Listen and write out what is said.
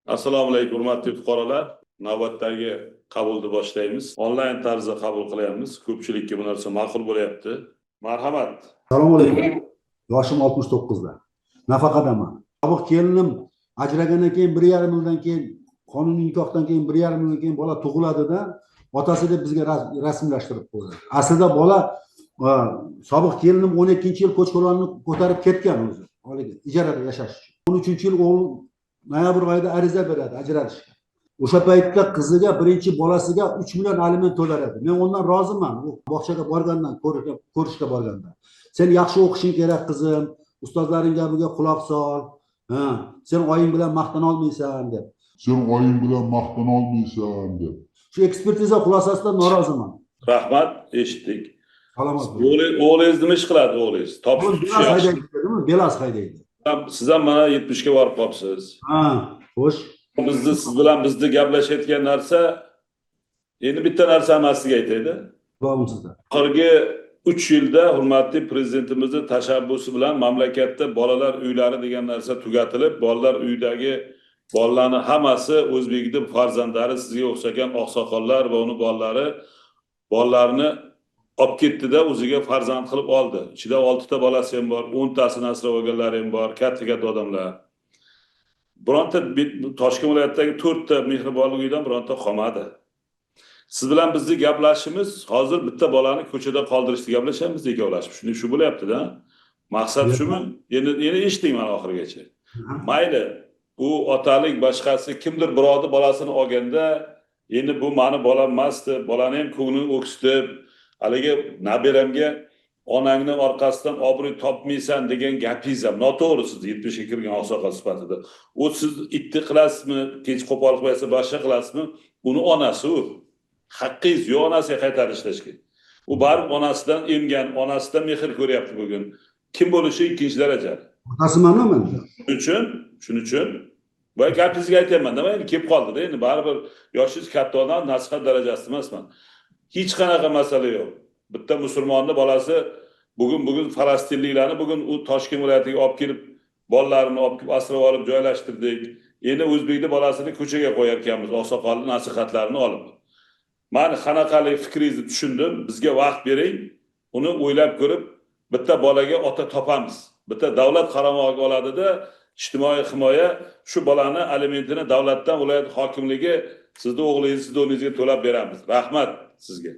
Assalomu alaykum, hurmatli fuqarolar. Navbatdagi qabulni boshlaymiz. Onlayn tarzda qabul qilyapmiz. Ko'pchilikka bu narsa ma'qul bo'lyapti. Marhamat. Assalomu alaykum. Yoshim 69da. Nafaqadaman. Sobiq kelinim ajragandan keyin 1,5 yildan keyin, qonuniy nikohdan keyin 1,5 yildan keyin bola tug'iladi-da, otasi deb bizga rasmiylashtirib qo'ydi. Aslida bola sobiq kelinim 12-yil ko'chko'ronni ko'tarib ketgan o'zi. Haliga ijarada yashash uchun. 13-yil o'g'il noyabr oyida ariza beradi ajratishga. O'sha paytda qiziga birinchi bolasiga 3 million aliment to'lar edi. Men undan roziman. U bog'chaga borgandan, ko'rishga borganda. Sen yaxshi o'qishing kerak qizim, ustozlaring gapiga quloq sol. Sen oying bilan maqtana olmaysan deb. Shu ekspertiza xulosasidan noroziman. Rahmat, eshitdik. Salomat O'g'lingiz nima ish qiladi o'g'lingiz? Belas haydaydi. Siz ham mana 70 ga borib qolibsiz. Xo'sh. Siz bilan bizni gaplashayotgan narsa endi bitta narsa emasligi aytaydi. Bo'lmasizda. Oxirgi 3 yilda hurmatli prezidentimizning tashabbusi bilan mamlakatda bolalar uylari degan narsa tugatilib, bolalar uyidagi bolalarning hammasi o'zbekning farzandlari, sizga o'xshagan oqsoqollar va uni bolalarini olib ketdi-da, o'ziga farzand qilib oldi. Ichida 6 ta bolasi ham bor, 10 tasini asrab olganlari ham bor, katta odamlar. Bironta Toshkent viloyatidagi 4 ta mehribonlik uyidan bironta qolmadi. Siz bilan bizni gaplashishimiz hozir bitta bolani ko'chada qoldirishni gaplashamiz, ikkovlashib. Shu bo'lyapti-da. Maqsad shumi? Endi eshiting mana oxirigacha. Mayli, u otalik boshqasi kimdir birovni bolasini olganda, endi bu meni bolam emasdi, bolani ham ko'nglini o'ksitib, haligi nabiramga onangni orqasidan obro'y topmaysan degan gapingiz ham noto'g'ri. Siz 70 ga kirgan oqsoqol sifatida. U siz itti qilasizmi, kech qo'pol qilsa boshqa qilasizmi? Uni onasi u. Haqqingiz yo'q onasiga qaytarib ishlashga. U barib onasidan emgan, onasidan mehr ko'ryapti bugun. Kim bo'lishi ikkinchi daraja. Otasimanmi men? Shuning uchun bu gapingizga aytayman, nima endi kelib qoldi-da, endi baribir yoshingiz katta odam, nasihat darajasida emasman. Hech qanaqa masala yo'q. Bitta musulmonning bolasi bugun falastinliklarni bugun u Toshkent viloyatiga olib kelib, bolalarini olib kelib asrab olib joylashtirdik. Endi o'zbekning bolasini ko'chaga qo'yarkanmiz, oqsoqolning nasihatlarini olib. Men qanaqalik fikringizni tushundim. Bizga vaqt bering. Uni o'ylab ko'rib, bitta bolaga ota topamiz. Bitta davlat qaramog'iga oladi-da, ijtimoiy himoya shu bolani alimentini davlatdan viloyat hokimligi sizning o'g'lingiz, sizning o'g'lingizga to'lab beramiz. Rahmat sizga.